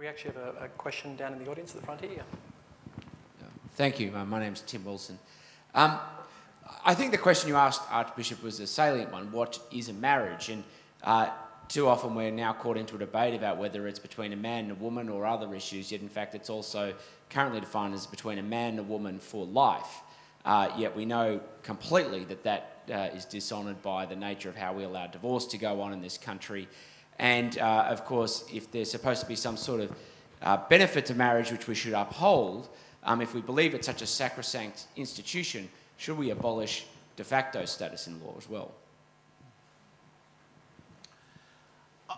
We actually have a question down in the audience at the front here. Thank you. My name's Tim Wilson. I think the question you asked, Archbishop, was a salient one. What is a marriage? And too often we're now caught into a debate about whether it's between a man and a woman or other issues, yet in fact it's also currently defined as between a man and a woman for life. Yet we know completely that is dishonoured by the nature of how we allow divorce to go on in this country. And of course, if there's supposed to be some sort of benefit to marriage which we should uphold, if we believe it's such a sacrosanct institution, should we abolish de facto status in law as well?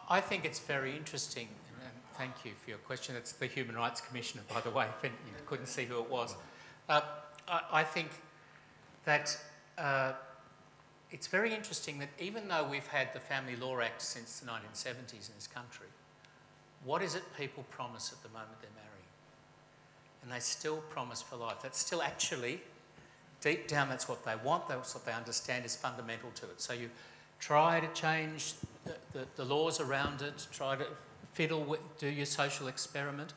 I think it's very interesting, and thank you for your question. It's the Human Rights Commissioner, by the way, if you couldn't see who it was. I think that it's very interesting that even though we've had the Family Law Act since the 1970s in this country, what is it people promise at the moment they're marrying? And they still promise for life. That's still actually, deep down, that's what they want, that's what they understand is fundamental to it. So you try to change the laws around it, try to fiddle with, do your social experiment.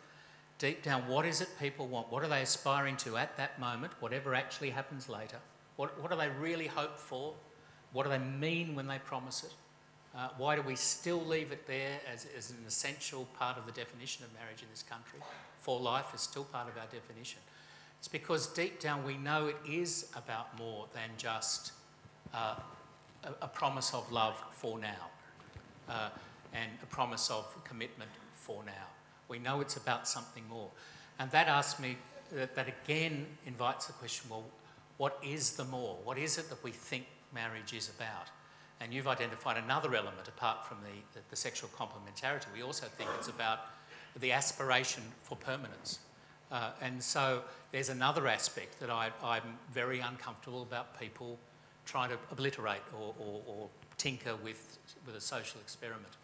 Deep down, what is it people want? What are they aspiring to at that moment, whatever actually happens later? What do they really hope for? What do they mean when they promise it? Why do we still leave it there as an essential part of the definition of marriage in this country? For life is still part of our definition. It's because deep down we know it is about more than just a promise of love for now and a promise of commitment for now. We know it's about something more. And that asks me, that again invites the question, well, what is the more? What is it that we think marriage is about? And you've identified another element apart from the sexual complementarity. We also think it's about the aspiration for permanence. And so there's another aspect that I'm very uncomfortable about people trying to obliterate or tinker with a social experiment.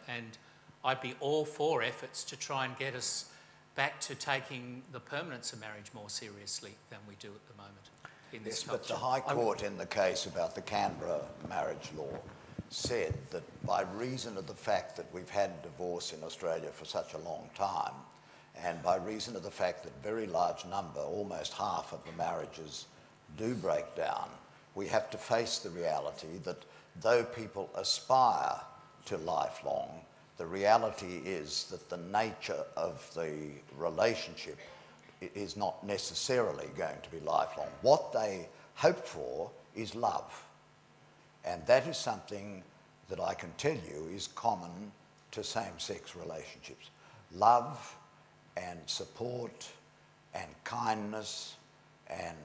And I'd be all for efforts to try and get us back to taking the permanence of marriage more seriously than we do at the moment in this culture. But the High Court in the case about the Canberra marriage law said that by reason of the fact that we've had divorce in Australia for such a long time, and by reason of the fact that very large number, almost half of the marriages do break down, we have to face the reality that though people aspire to lifelong, the reality is that the nature of the relationship is not necessarily going to be lifelong. What they hope for is love. And that is something that I can tell you is common to same-sex relationships. Love and support and kindness and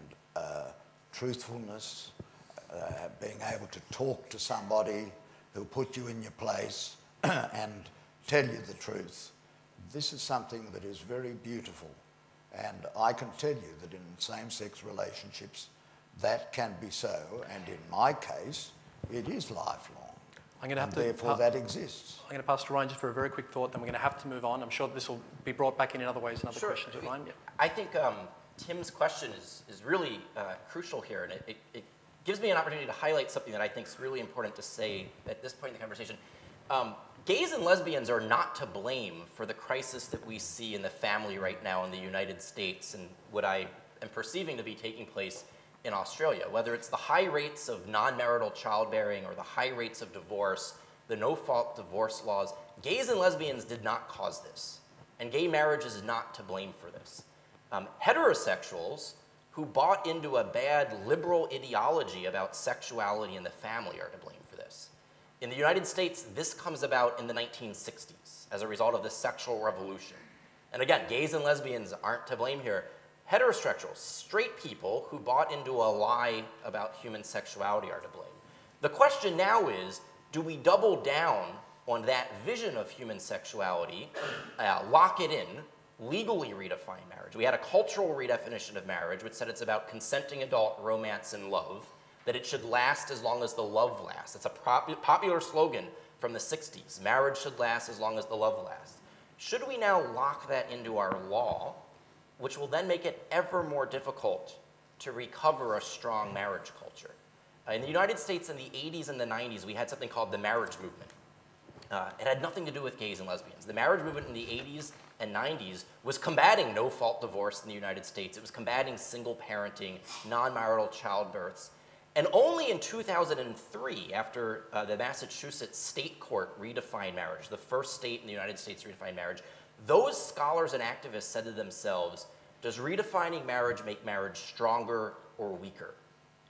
truthfulness, being able to talk to somebody who'll put you in your place and tell you the truth. This is something that is very beautiful. And I can tell you that in same-sex relationships, that can be so. And in my case, it is lifelong. Therefore, that exists. I'm going to pass to Ryan just for a very quick thought, then we're going to have to move on. I'm sure this will be brought back in other ways and other questions. Ryan? Yeah. I think Tim's question is really crucial here, and it gives me an opportunity to highlight something that I think is really important to say at this point in the conversation. Gays and lesbians are not to blame for the crisis that we see in the family right now in the United States and what I am perceiving to be taking place in Australia. Whether it's the high rates of non-marital childbearing or the high rates of divorce, the no-fault divorce laws, gays and lesbians did not cause this. And gay marriage is not to blame for this. Heterosexuals who bought into a bad liberal ideology about sexuality in the family are to blame for this. In the United States, this comes about in the 1960s as a result of the sexual revolution. And again, gays and lesbians aren't to blame here. Heterosexuals, straight people who bought into a lie about human sexuality are to blame. The question now is, do we double down on that vision of human sexuality, lock it in, legally redefine marriage? We had a cultural redefinition of marriage which said it's about consenting adult romance and love, that it should last as long as the love lasts. It's a popular slogan from the 60s. Marriage should last as long as the love lasts. Should we now lock that into our law, which will then make it ever more difficult to recover a strong marriage culture? In the United States in the 80s and the 90s, we had something called the marriage movement. it had nothing to do with gays and lesbians. The marriage movement in the 80s and 90s was combating no-fault divorce in the United States. It was combating single parenting, non-marital childbirths. And only in 2003, after the Massachusetts state court redefined marriage, the first state in the United States to redefine marriage, those scholars and activists said to themselves, does redefining marriage make marriage stronger or weaker?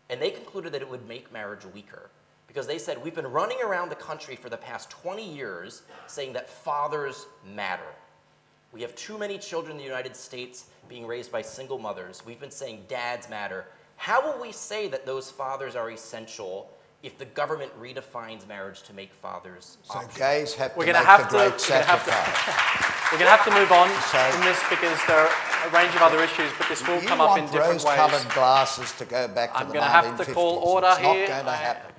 And they concluded that it would make marriage weaker, because they said, we've been running around the country for the past 20 years saying that fathers matter. We have too many children in the United States being raised by single mothers. We've been saying dads matter. How will we say that those fathers are essential if the government redefines marriage to make fathers optional? So gays have to We're make going to have a to. great sacrifice. We're going to have to move on So- from this because there are a range of other issues, but this will come up in different ways. You want rose-coloured glasses to go back to I'm the going to have to 1950s. call order It's here. not going to happen.